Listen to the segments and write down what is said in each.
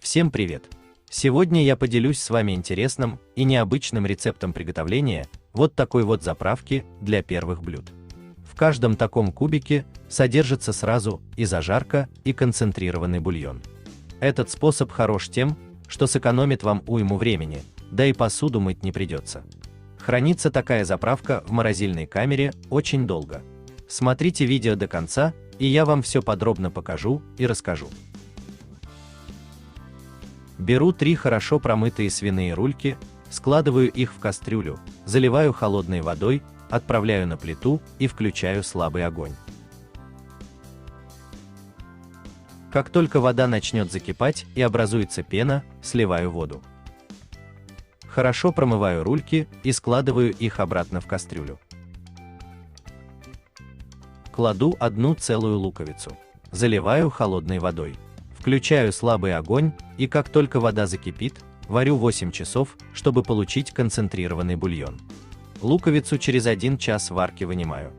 Всем привет! Сегодня я поделюсь с вами интересным и необычным рецептом приготовления вот такой вот заправки для первых блюд. В каждом таком кубике содержится сразу и зажарка, и концентрированный бульон. Этот способ хорош тем, что сэкономит вам уйму времени, да и посуду мыть не придется. Хранится такая заправка в морозильной камере очень долго. Смотрите видео до конца, и я вам все подробно покажу и расскажу. Беру 3 хорошо промытые свиные рульки, складываю их в кастрюлю, заливаю холодной водой, отправляю на плиту и включаю слабый огонь. Как только вода начнет закипать и образуется пена, сливаю воду. Хорошо промываю рульки и складываю их обратно в кастрюлю. Кладу 1 целую луковицу, заливаю холодной водой. Включаю слабый огонь, и как только вода закипит, варю 8 часов, чтобы получить концентрированный бульон. Луковицу через 1 час варки вынимаю.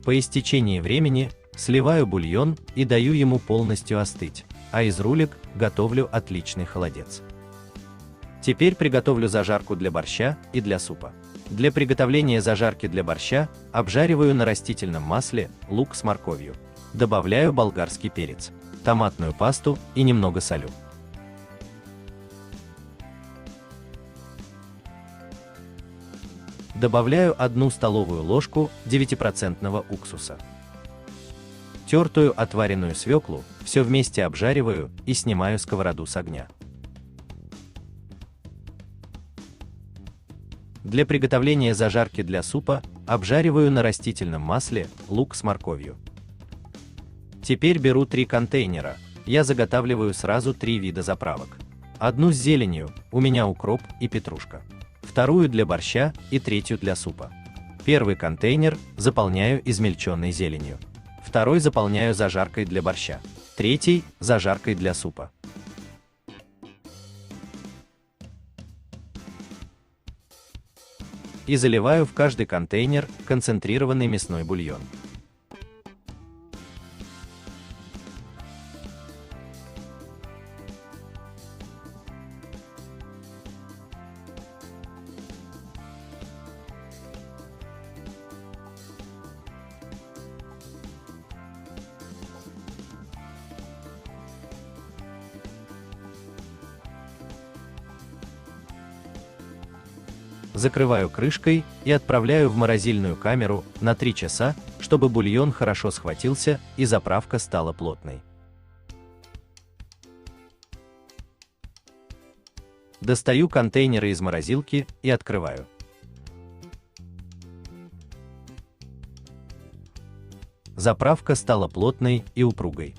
По истечении времени сливаю бульон и даю ему полностью остыть, а из рулек готовлю отличный холодец. Теперь приготовлю зажарку для борща и для супа. Для приготовления зажарки для борща обжариваю на растительном масле лук с морковью. Добавляю болгарский перец, томатную пасту и немного солю. Добавляю 1 столовую ложку 9% уксуса. Тертую отваренную свеклу все вместе обжариваю и снимаю сковороду с огня. Для приготовления зажарки для супа обжариваю на растительном масле лук с морковью. Теперь беру 3 контейнера, я заготавливаю сразу 3 вида заправок. Одну с зеленью, у меня укроп и петрушка. Вторую для борща и третью для супа. Первый контейнер заполняю измельченной зеленью. Второй заполняю зажаркой для борща. Третий – зажаркой для супа. И заливаю в каждый контейнер концентрированный мясной бульон. Закрываю крышкой и отправляю в морозильную камеру на 3 часа, чтобы бульон хорошо схватился и заправка стала плотной. Достаю контейнеры из морозилки и открываю. Заправка стала плотной и упругой.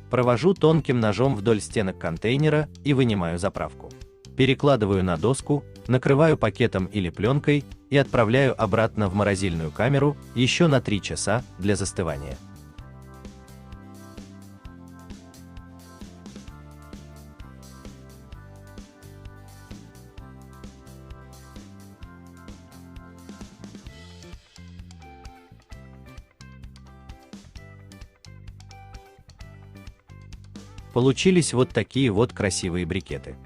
Провожу тонким ножом вдоль стенок контейнера и вынимаю заправку. Перекладываю на доску, накрываю пакетом или пленкой и отправляю обратно в морозильную камеру еще на 3 часа для застывания. Получились вот такие вот красивые брикеты.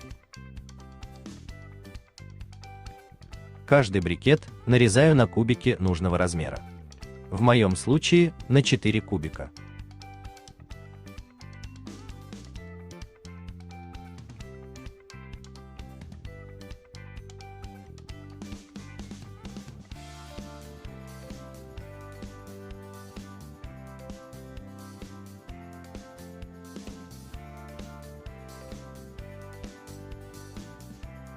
Каждый брикет нарезаю на кубики нужного размера. В моем случае на 4 кубика.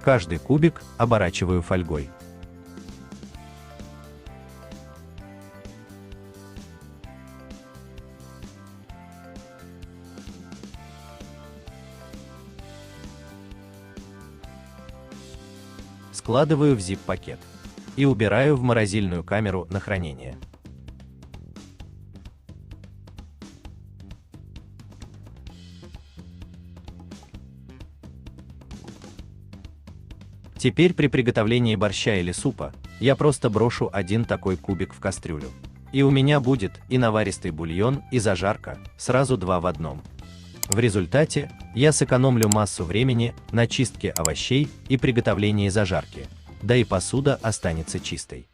Каждый кубик оборачиваю фольгой. Складываю в zip-пакет и убираю в морозильную камеру на хранение. Теперь при приготовлении борща или супа я просто брошу один такой кубик в кастрюлю. И у меня будет и наваристый бульон, и зажарка, сразу два в одном. В результате я сэкономлю массу времени на чистке овощей и приготовлении зажарки, да и посуда останется чистой.